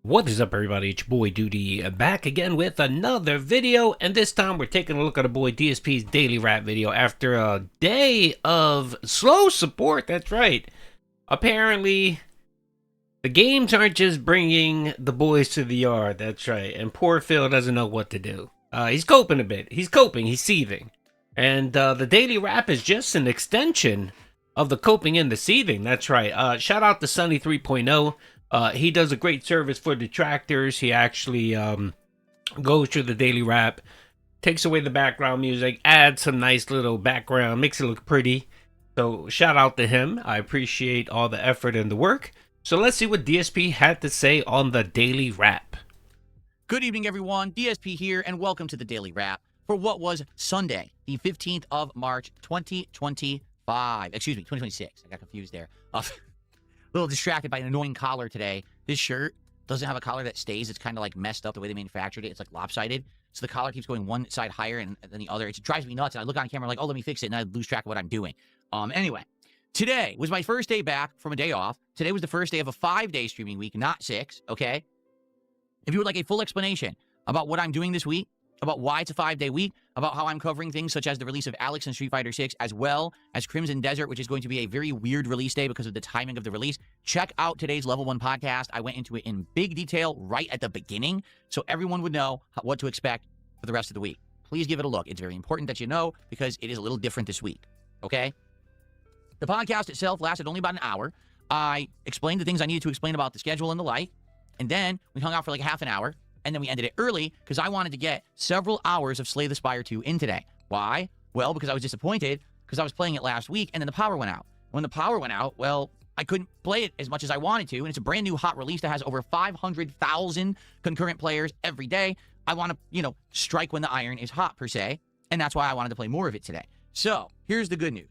What is up, everybody? It's your boy Doody back again with another video, and this time we're taking a look at a boy DSP's daily rap video after a day of slow support. That's right. Apparently, the games aren't just bringing the boys to the yard. That's right. And poor Phil doesn't know what to do. He's coping a bit. He's coping. He's seething. And the daily rap is just an extension of the coping and the seething. That's right. Shout out to Sunny 3.0. He does a great service for detractors. He actually goes through the daily rap, takes away the background music, adds some nice little background, makes it look pretty. So shout out to him. I appreciate all the effort and the work. So let's see what DSP had to say on the daily rap. Good evening, everyone. DSP here, and welcome to the daily rap for what was Sunday, the 15th of March, 2025. Excuse me, 2026. I got confused there. A little distracted by an annoying collar today. This shirt doesn't have a collar that stays. It's kind of like messed up the way they manufactured it. It's like lopsided. So the collar keeps going one side higher and then the other. It drives me nuts. And I look on camera like, oh, let me fix it. And I lose track of what I'm doing. Anyway, today was my first day back from a day off. Today was the first day of a 5-day streaming week, not 6, okay? If you would like a full explanation about what I'm doing this week, about why it's a 5-day week, about how I'm covering things such as the release of Alex and Street Fighter 6, as well as Crimson Desert, which is going to be a very weird release day because of the timing of the release. Check out today's Level 1 podcast. I went into it in big detail right at the beginning, so everyone would know what to expect for the rest of the week. Please give it a look. It's very important that you know because it is a little different this week, okay? The podcast itself lasted only about an hour. I explained the things I needed to explain about the schedule and the like, and then we hung out for like half an hour. And then we ended it early because I wanted to get several hours of Slay the Spire 2 in today. Why? Well, because I was disappointed because I was playing it last week and then the power went out. When the power went out, well, I couldn't play it as much as I wanted to. And it's a brand new hot release that has over 500,000 concurrent players every day. I want to, strike when the iron is hot per se. And that's why I wanted to play more of it today. So here's the good news.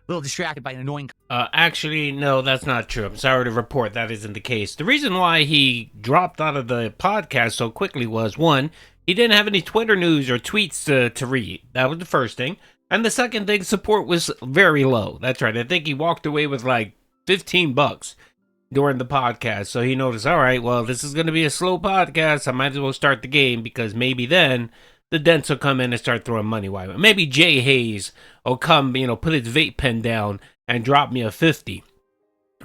A little distracted by an annoying... Actually, no, that's not true. I'm sorry to report that isn't the case. The reason why he dropped out of the podcast so quickly was, one, he didn't have any Twitter news or tweets to read. That was the first thing. And the second thing, support was very low. That's right. I think he walked away with like $15 during the podcast. So he noticed, all right, well, this is going to be a slow podcast. I might as well start the game because maybe then the Dents will come in and start throwing money. Why? Maybe Jay Hayes will come, put his vape pen down and drop me a 50.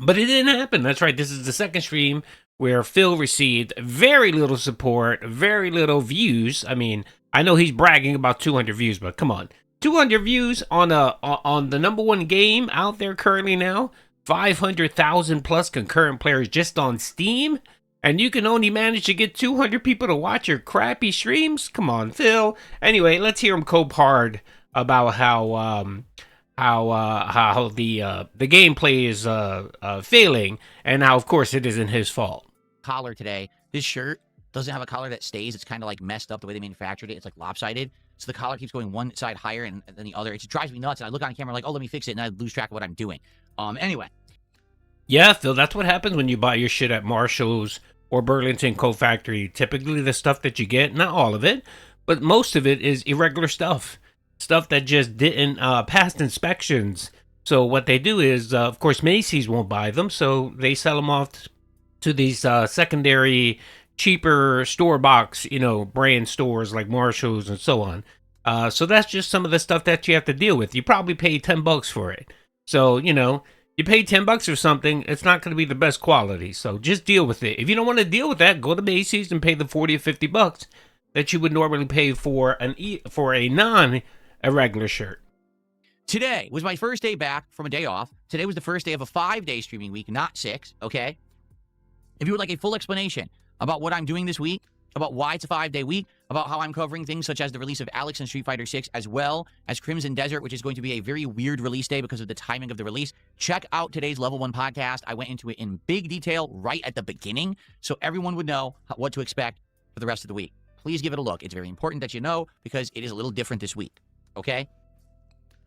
But it didn't happen. That's right. This is the second stream where Phil received very little support, very little views. I mean, I know he's bragging about 200 views, but come on. 200 views on the number one game out there currently now. 500,000 plus concurrent players just on Steam. And you can only manage to get 200 people to watch your crappy streams? Come on, Phil. Anyway, let's hear him cope hard about how the gameplay is failing, and how, of course, it isn't his fault. Collar today. This shirt doesn't have a collar that stays. It's kind of like messed up the way they manufactured it. It's like lopsided. So the collar keeps going one side higher and then the other. It drives me nuts. And I look on camera like, oh, let me fix it. And I lose track of what I'm doing. Anyway. Yeah, Phil, that's what happens when you buy your shit at Marshall's or Burlington Coat Factory. Typically, the stuff that you get, not all of it, but most of it is irregular stuff. Stuff that just didn't pass inspections. So what they do is, of course, Macy's won't buy them, so they sell them off to these secondary, cheaper store box, brand stores like Marshall's and so on. So that's just some of the stuff that you have to deal with. You probably paid $10 for it. So, you pay $10 for something, it's not going to be the best quality. So just deal with it. If you don't want to deal with that, go to Macy's and pay the $40 or $50 that you would normally pay for a non-irregular shirt. Today was my first day back from a day off. Today was the first day of a 5-day streaming week, not 6, okay? If you would like a full explanation about what I'm doing this week, about why it's a 5-day week, about how I'm covering things such as the release of Alex and Street Fighter 6, as well as Crimson Desert, which is going to be a very weird release day because of the timing of the release, check out today's Level 1 podcast. I went into it in big detail right at the beginning, so everyone would know what to expect for the rest of the week. Please give it a look. It's very important that you know because it is a little different this week, okay?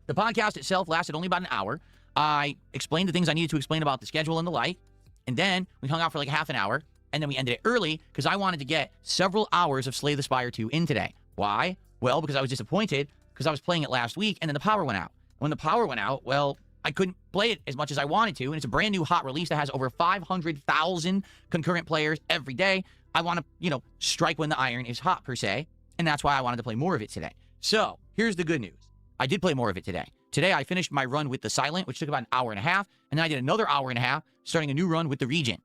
The podcast itself lasted only about an hour. I explained the things I needed to explain about the schedule and the like, and then we hung out for like half an hour. And then we ended it early because I wanted to get several hours of Slay the Spire 2 in today. Why? Well, because I was disappointed because I was playing it last week and then the power went out. When the power went out, well, I couldn't play it as much as I wanted to, and it's a brand new hot release that has over 500,000 concurrent players every day. I want to, strike when the iron is hot, per se, and that's why I wanted to play more of it today. So, here's the good news. I did play more of it today. Today, I finished my run with the Silent, which took about an hour and a half, and then I did another hour and a half, starting a new run with the Regent.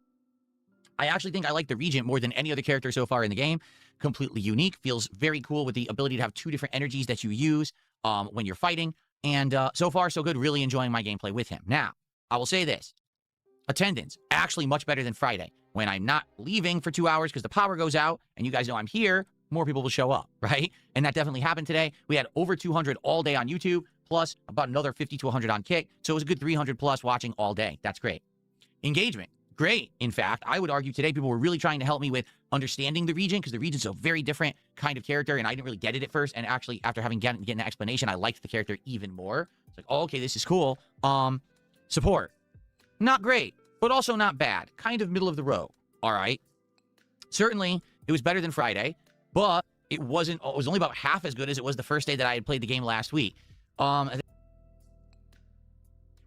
I actually think I like the Regent more than any other character so far in the game. Completely unique, feels very cool with the ability to have 2 different energies that you use when you're fighting. And so far, so good. Really enjoying my gameplay with him. Now, I will say this. Attendance, actually much better than Friday. When I'm not leaving for 2 hours because the power goes out, and you guys know I'm here, more people will show up, right? And that definitely happened today. We had over 200 all day on YouTube, plus about another 50 to 100 on Kick. So it was a good 300 plus watching all day. That's great. Engagement, great. In fact, I would argue today people were really trying to help me with understanding the Regent, because the Regent's a very different kind of character, and I didn't really get it at first. And actually, after getting an explanation, I liked the character even more. It's like, oh, okay, this is cool. Support, not great, but also not bad. Kind of middle of the road. All right. Certainly, it was better than Friday, but it was only about half as good as it was the first day that I had played the game last week.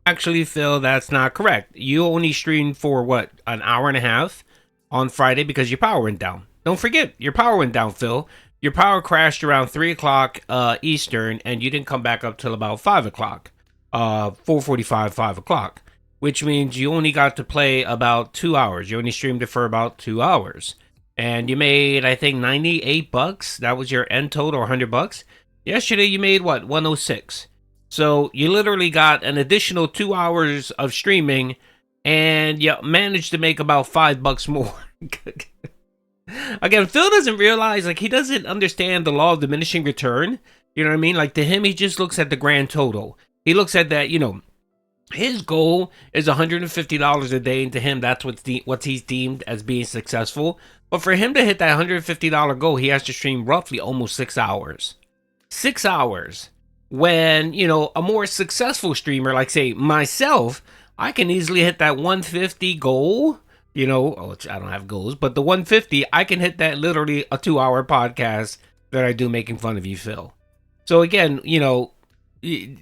Actually, Phil, that's not correct. You only streamed for, what, an hour and a half on Friday because your power went down. Don't forget, your power went down, Phil. Your power crashed around 3 o'clock Eastern, and you didn't come back up till about 5 o'clock. 4:45, 5 o'clock. Which means you only got to play about 2 hours. You only streamed it for about 2 hours. And you made, I think, $98. That was your end total, or $100. Yesterday, you made, what, 106. So you literally got an additional 2 hours of streaming, and you managed to make about $5 more. Again, Phil doesn't realize, like, he doesn't understand the law of diminishing return. You know what I mean? Like, to him, he just looks at the grand total. He looks at that, his goal is $150 a day, and to him, that's what he's deemed as being successful. But for him to hit that $150 goal, he has to stream roughly almost 6 hours. 6 hours. When, a more successful streamer, like, say, myself, I can easily hit that 150 goal. I don't have goals, but the 150, I can hit that literally a 2-hour podcast that I do making fun of you, Phil. So again,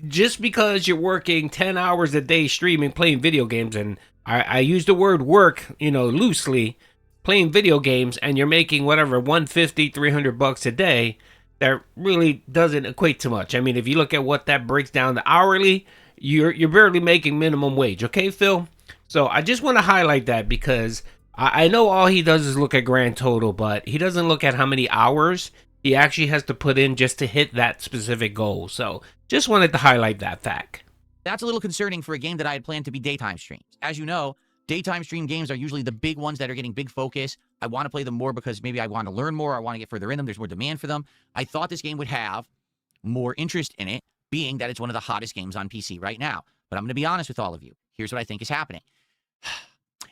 just because you're working 10 hours a day streaming, playing video games, and I use the word work, loosely, playing video games, and you're making whatever, $150, $300 a day, that really doesn't equate to much. I mean, if you look at what that breaks down to hourly, you're barely making minimum wage, okay, Phil? So I just want to highlight that, because I know all he does is look at grand total, but he doesn't look at how many hours he actually has to put in just to hit that specific goal. So just wanted to highlight that fact. That's a little concerning for a game that I had planned to be daytime streams. As you know, daytime stream games are usually the big ones that are getting big focus. I want to play them more because maybe I want to learn more. I want to get further in them. There's more demand for them. I thought this game would have more interest in it, being that it's one of the hottest games on PC right now. But I'm going to be honest with all of you. Here's what I think is happening.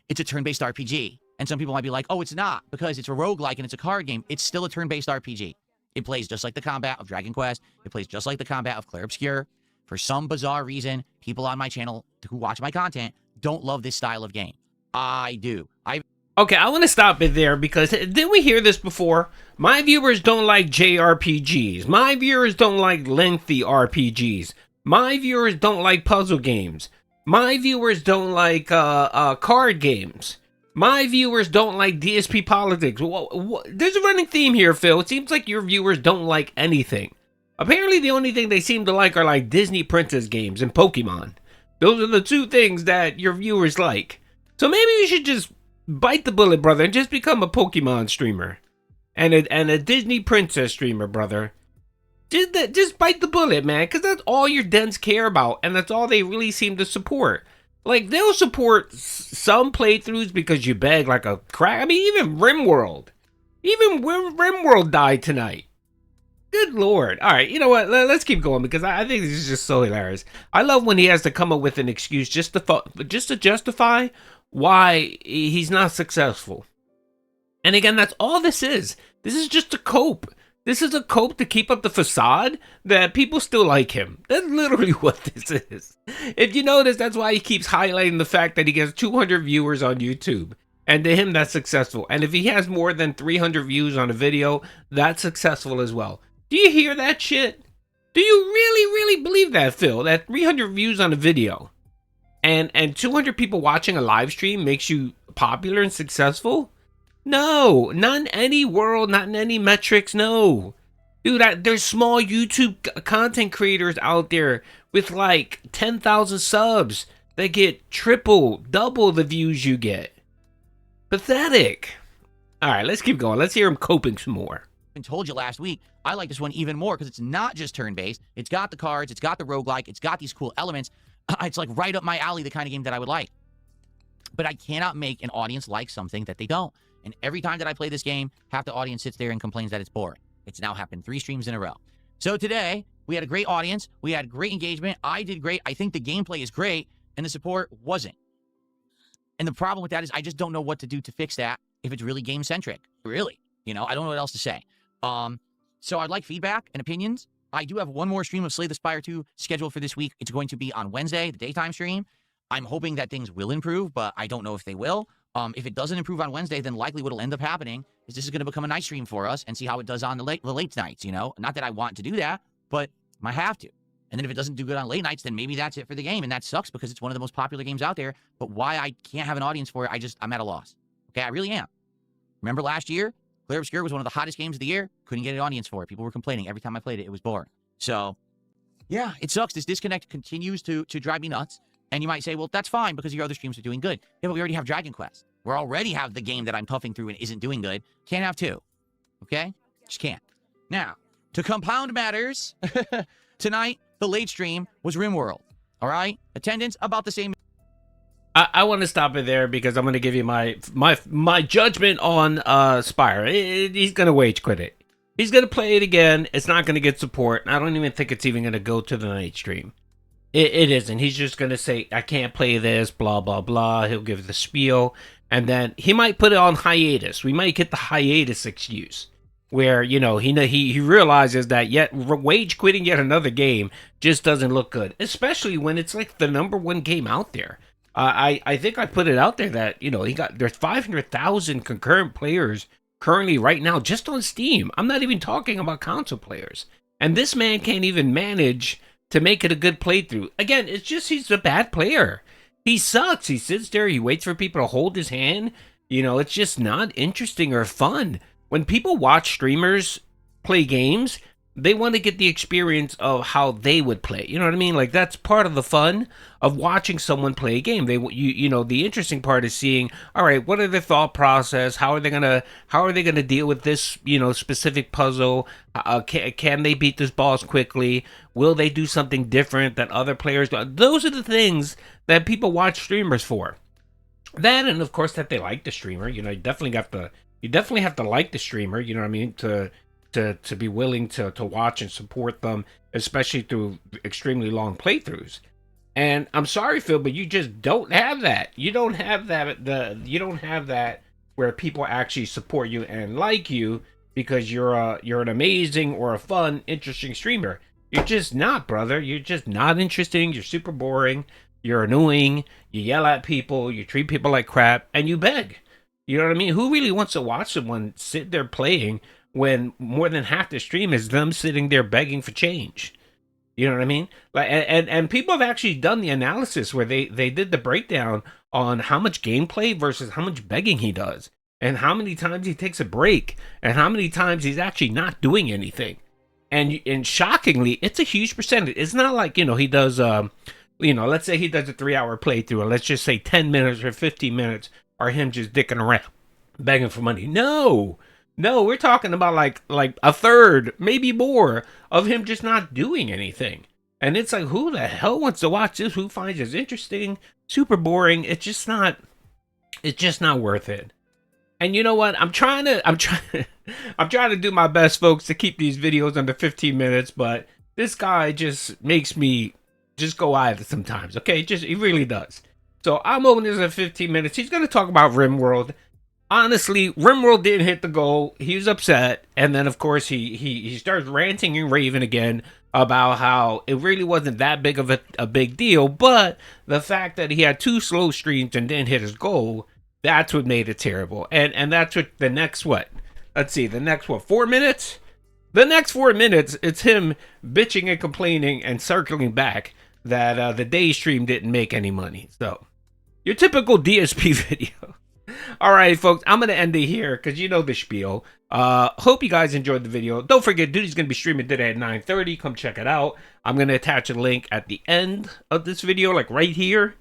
It's a turn-based RPG. And some people might be like, oh, it's not, because it's a roguelike and it's a card game. It's still a turn-based RPG. It plays just like the combat of Dragon Quest. It plays just like the combat of Clair Obscur. For some bizarre reason, people on my channel who watch my content don't love this style of game. I do. Okay, I want to stop it there, because didn't we hear this before? My viewers don't like JRPGs. My viewers don't like lengthy RPGs. My viewers don't like puzzle games. My viewers don't like card games. My viewers don't like DSP politics. There's a running theme here, Phil. It seems like your viewers don't like anything. Apparently, the only thing they seem to like are like Disney princess games and Pokemon. Those are the 2 things that your viewers like. So maybe you should just bite the bullet, brother, and just become a Pokemon streamer. And a Disney princess streamer, brother. Just bite the bullet, man, because that's all your Dents care about, and that's all they really seem to support. Like, they'll support some playthroughs because you beg like a crack. I mean, even RimWorld. Even RimWorld died tonight. Good Lord. All right, you know what? Let's keep going, because I think this is just so hilarious. I love when he has to come up with an excuse just to justify why he's not successful. And again, that's all this is. This is just a cope. This is a cope to keep up the facade that people still like him. That's literally what this is. If you notice, that's why he keeps highlighting the fact that he gets 200 viewers on YouTube. And to him, that's successful. And if he has more than 300 views on a video, that's successful as well. Do you hear that shit? Do you really, really believe that, Phil? That 300 views on a video? and 200 people watching a live stream makes you popular and successful? No, not in any world, not in any metrics, no. Dude, there's small YouTube content creators out there with like 10,000 subs that get triple, double the views you get. Pathetic. All right, let's keep going. Let's hear him coping some more. I told you last week, I like this one even more because it's not just turn-based. It's got the cards, it's got the roguelike, it's got these cool elements. It's like right up my alley, the kind of game that I would like. But I cannot make an audience like something that they don't. And every time that I play this game, half the audience sits there and complains that it's boring. It's now happened 3 streams in a row. So today, we had a great audience. We had great engagement. I did great. I think the gameplay is great, and the support wasn't. And the problem with that is I just don't know what to do to fix that if it's really game-centric. Really. You know, I don't know what else to say. So I'd like feedback and opinions. I do have one more stream of Slay the Spire 2 scheduled for this week. It's going to be on Wednesday, the daytime stream. I'm hoping that things will improve, but I don't know if they will. If it doesn't improve on Wednesday, then likely what will end up happening is this is going to become a night stream for us and see how it does on the late nights, you know? Not that I want to do that, but I have to. And then if it doesn't do good on late nights, then maybe that's it for the game, and that sucks because it's one of the most popular games out there. But why I can't have an audience for it, I'm at a loss. Okay, I really am. Remember last year? Clear Obscure was one of the hottest games of the year. Couldn't get an audience for it. People were complaining. Every time I played it, it was boring. So, yeah, it sucks. This disconnect continues to drive me nuts. And you might say, well, that's fine because your other streams are doing good. Yeah, but we already have Dragon Quest. We already have the game that I'm toughing through and isn't doing good. Can't have 2. Okay? Just can't. Now, to compound matters, tonight, the late stream was RimWorld. All right? Attendance, about the same. I want to stop it there because I'm going to give you my judgment on Spire. He's going to wage quit it. He's going to play it again. It's not going to get support. I don't even think it's even going to go to the night stream. It isn't. He's just going to say, I can't play this, blah, blah, blah. He'll give the spiel. And then he might put it on hiatus. We might get the hiatus excuse where, you know, he realizes that wage quitting yet another game just doesn't look good, especially when it's like the #1 game out there. I think I put it out there that, you know, there's 500,000 concurrent players currently right now just on Steam. I'm not even talking about console players. And this man can't even manage to make it a good playthrough. Again, it's just he's a bad player. He sucks. He sits there, he waits for people to hold his hand. You know, it's just not interesting or fun. When people watch streamers play games, they want to get the experience of how they would play. You know what I mean? Like, that's part of the fun of watching someone play a game. You know, the interesting part is seeing, all right, what are their thought process? How are they gonna deal with this, you know, specific puzzle? Can they beat this boss quickly? Will they do something different that other players do? Those are the things that people watch streamers for. That, and of course that they like the streamer. You know, you definitely have to like the streamer. You know what I mean? To be willing to watch and support them, especially through extremely long playthroughs. And I'm sorry, Phil, but you just don't have that. You don't have that. You don't have that where people actually support you and like you because you're an amazing or a fun, interesting streamer. You're just not, brother. You're just not interesting. You're super boring. You're annoying. You yell at people. You treat people like crap, and you beg. You know what I mean? Who really wants to watch someone sit there playing when more than half the stream is them sitting there begging for change? You know what I mean? Like, and people have actually done the analysis where they did the breakdown on how much gameplay versus how much begging he does, and how many times he takes a break, and how many times he's actually not doing anything. And shockingly, it's a huge percentage. It's not like, you know, he does, you know, let's say he does a 3-hour playthrough, and let's just say 10 minutes or 15 minutes are him just dicking around, begging for money. No, we're talking about like a third, maybe more, of him just not doing anything. And it's like, who the hell wants to watch this? Who finds this interesting? Super boring. It's just not worth it. And you know what? I'm trying to do my best, folks, to keep these videos under 15 minutes, but this guy just makes me just go either sometimes. Okay, he really does. So I'm moving this at 15 minutes. He's gonna talk about RimWorld. Honestly, RimWorld didn't hit the goal. He was upset, and then of course he starts ranting and raving again about how it really wasn't that big of a big deal, but the fact that he had 2 slow streams and didn't hit his goal, that's what made it terrible. And that's what the next 4 minutes? The next 4 minutes, it's him bitching and complaining and circling back that the day stream didn't make any money. So, your typical DSP video. All right, folks, I'm going to end it here because you know the spiel. Hope you guys enjoyed the video. Don't forget, Doody's going to be streaming today at 9:30. Come check it out. I'm going to attach a link at the end of this video, like right here.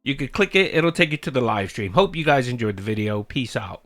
You can click it. It'll take you to the live stream. Hope you guys enjoyed the video. Peace out.